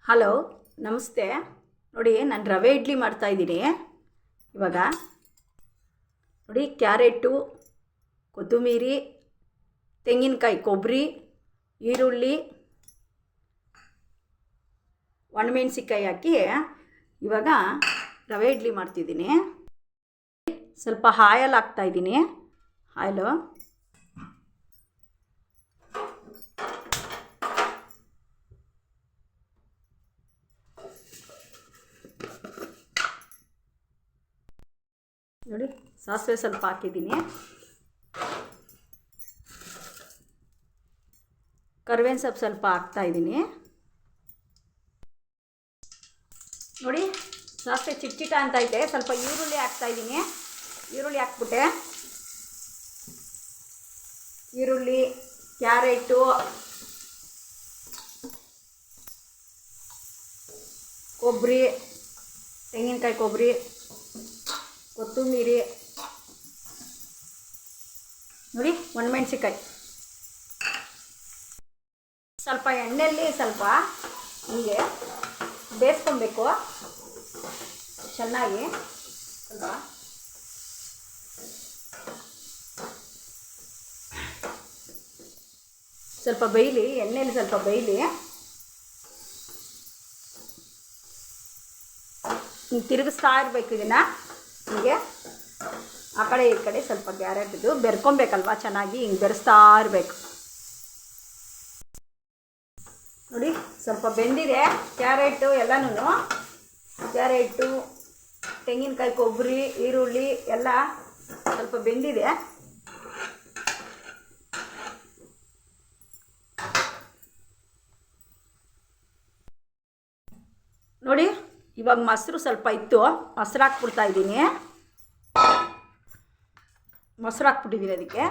Hello, ನಮಸ್ತೆ. ನೋಡಿ, ನಾನು ರವೆ ಇಡ್ಲಿ ಮಾಡ್ತಾಯಿದ್ದೀನಿ. ಇವಾಗ ನೋಡಿ, ಕ್ಯಾರೆಟು, ಕೊತ್ತಂಬರಿ, ತೆಂಗಿನಕಾಯಿ, ಕೊಬ್ಬರಿ, ಈರುಳ್ಳಿ, ಒಣಮೆಣಸಿನ್ಕಾಯಿ ಹಾಕಿ ಇವಾಗ ರವೆ ಇಡ್ಲಿ ಮಾಡ್ತಿದ್ದೀನಿ. ಸ್ವಲ್ಪ ಆಯಿಲ್ ಹಾಕ್ತಾಯಿದ್ದೀನಿ. ಆಯಿಲು ನೋಡಿ, ಸಾಸಿವೆ ಸ್ವಲ್ಪ ಹಾಕಿದ್ದೀನಿ. ಕರಿಬೇವಿನ ಸೊಪ್ಪು ಸ್ವಲ್ಪ ಹಾಕ್ತಾಯಿದ್ದೀನಿ. ನೋಡಿ, ಸಾಸಿವೆ ಚಿಟ್ಚಿಟ ಅಂತ ಐತೆ. ಸ್ವಲ್ಪ ಈರುಳ್ಳಿ ಹಾಕ್ತಾಯಿದ್ದೀನಿ. ಈರುಳ್ಳಿ ಹಾಕ್ಬಿಟ್ಟೆ. ಈರುಳ್ಳಿ, ಕ್ಯಾರೆಟು, ಕೊಬ್ಬರಿ, ತೆಂಗಿನಕಾಯಿ, ಕೊಬ್ಬರಿ, ಕೊತ್ತಂಬರಿ, ನೋಡಿ, ಒಣಮೆಣಸಿನ್ಕಾಯಿ. ಸ್ವಲ್ಪ ಎಣ್ಣೆಯಲ್ಲಿ ಸ್ವಲ್ಪ ಹೀಗೆ ಬೇಯಿಸ್ಕೊಬೇಕು ಚೆನ್ನಾಗಿ. ಸ್ವಲ್ಪ ಬೇಯಲಿ, ಎಣ್ಣೆಯಲ್ಲಿ ಸ್ವಲ್ಪ ಬೇಯಲಿ. ತಿರುಗಿಸ್ತಾ ಇರಬೇಕು ಇದನ್ನು. ಹೀಗೆ ಆ ಕಡೆ ಈ ಕಡೆ ಸ್ವಲ್ಪ ಕ್ಯಾರೆಟ್ದು ಬೆರ್ಕೊಬೇಕಲ್ವ, ಚೆನ್ನಾಗಿ ಹಿಂಗೆ ಬೆರೆಸ್ತಾ ಇರಬೇಕು. ನೋಡಿ, ಸ್ವಲ್ಪ ಬೆಂದಿದೆ ಕ್ಯಾರೆಟು ಎಲ್ಲನೂ. ಕ್ಯಾರೆಟು, ತೆಂಗಿನಕಾಯಿ, ಕೊಬ್ಬರಿ, ಈರುಳ್ಳಿ ಎಲ್ಲ ಸ್ವಲ್ಪ ಬೆಂದಿದೆ. ನೋಡಿ, ಇವಾಗ ಮೊಸರು ಸ್ವಲ್ಪ ಇತ್ತು, ಮೊಸರು ಹಾಕ್ಬಿಡ್ತಾಯಿದ್ದೀನಿ. ಮೊಸರು ಹಾಕ್ಬಿಟ್ಟಿದ್ದೀನಿ ಅದಕ್ಕೆ.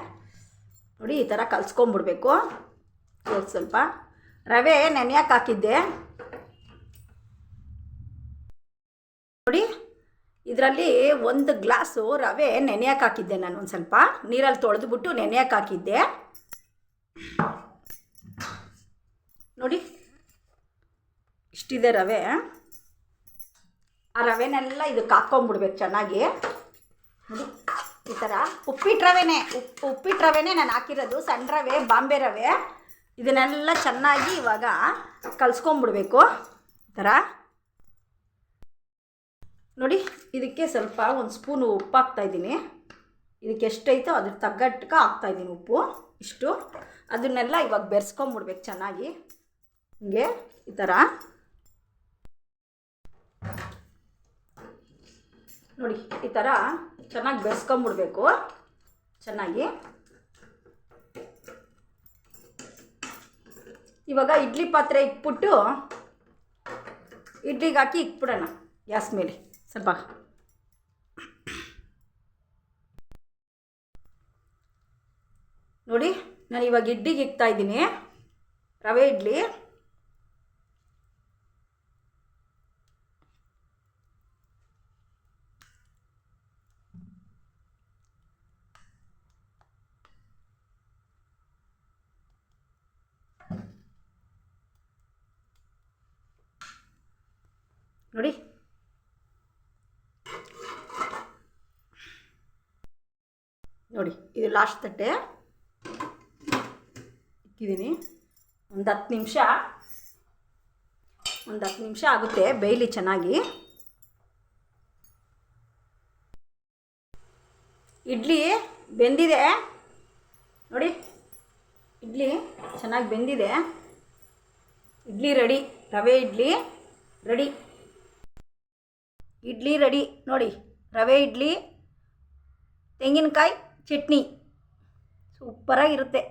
ನೋಡಿ, ಈ ಥರ ಕಲಿಸ್ಕೊಂಬಿಡ್ಬೇಕು. ಸ್ವಲ್ಪ ರವೆ ನೆನೆಯಕ್ಕೆ ಹಾಕಿದ್ದೆ. ನೋಡಿ, ಇದರಲ್ಲಿ 1 ಗ್ಲಾಸು ರವೆ ನೆನೆಯಕ್ಕೆ ಹಾಕಿದ್ದೆ ನಾನು. ಒಂದು ಸ್ವಲ್ಪ ನೀರಲ್ಲಿ ತೊಳೆದ್ಬಿಟ್ಟು ನೆನೆಯಕ್ಕೆ ಹಾಕಿದ್ದೆ. ನೋಡಿ, ಇಷ್ಟಿದೆ ರವೆ. ಆ ರವೆನೆಲ್ಲ ಇದಕ್ಕೆ ಹಾಕ್ಕೊಂಬಿಡ್ಬೇಕು ಚೆನ್ನಾಗಿ. ನೋಡಿ, ಈ ಥರ ಉಪ್ಪಿಟ್ಟು ರವೆನೇ ನಾನು ಹಾಕಿರೋದು. ಸಣ್ಣ ರವೆ, ಬಾಂಬೆ ರವೆ. ಇದನ್ನೆಲ್ಲ ಚೆನ್ನಾಗಿ ಇವಾಗ ಕಲಿಸ್ಕೊಂಬಿಡ್ಬೇಕು ಈ ಥರ. ನೋಡಿ, ಇದಕ್ಕೆ ಸ್ವಲ್ಪ 1 ಸ್ಪೂನು ಉಪ್ಪು ಹಾಕ್ತಾಯಿದ್ದೀನಿ. ಇದಕ್ಕೆ ಎಷ್ಟೈತೋ ಅದ್ರ ತಗ್ಗಟ್ಕ ಹಾಕ್ತಾಯಿದ್ದೀನಿ ಉಪ್ಪು. ಇಷ್ಟು ಅದನ್ನೆಲ್ಲ ಇವಾಗ ಬೆರೆಸ್ಕೊಂಬಿಡ್ಬೇಕು ಚೆನ್ನಾಗಿ. ಹಿಂಗೆ ಈ ಥರ ನೋಡಿ, ಈ ಥರ ಚೆನ್ನಾಗಿ ಬೆರೆಸ್ಕೊಂಬಿಡ್ಬೇಕು ಚೆನ್ನಾಗಿ. ಇವಾಗ ಇಡ್ಲಿ ಪಾತ್ರೆ ಇಟ್ಬಿಟ್ಟು ಇಡ್ಲಿಗೆ ಹಾಕಿ ಇಟ್ಬಿಡೋಣ ಗ್ಯಾಸ್ ಮೇಲೆ ಸ್ವಲ್ಪ. ನೋಡಿ, ನಾನು ಇವಾಗ ಇಡ್ಲಿಗೆ ಇಕ್ತಾಯಿದ್ದೀನಿ, ರವೆ ಇಡ್ಲಿ. ನೋಡಿ, ನೋಡಿ, ಇದು ಲಾಸ್ಟ್ ತಟ್ಟೆ ಇಕ್ಕಿದ್ದೀನಿ. ಒಂದು 10 ನಿಮಿಷ ಆಗುತ್ತೆ ಬೇಯಲಿ ಚೆನ್ನಾಗಿ. ಇಡ್ಲಿ ಬೆಂದಿದೆ ನೋಡಿ, ಇಡ್ಲಿ ಚೆನ್ನಾಗಿ ಬೆಂದಿದೆ. ಇಡ್ಲಿ ರೆಡಿ, ರವೆ ಇಡ್ಲಿ ರೆಡಿ. ಇಡ್ಲಿ ರೆಡಿ ನೋಡಿ, ರವೆ ಇಡ್ಲಿ, ತೆಂಗಿನಕಾಯಿ ಚಟ್ನಿ ಸೂಪರಾಗಿರುತ್ತೆ.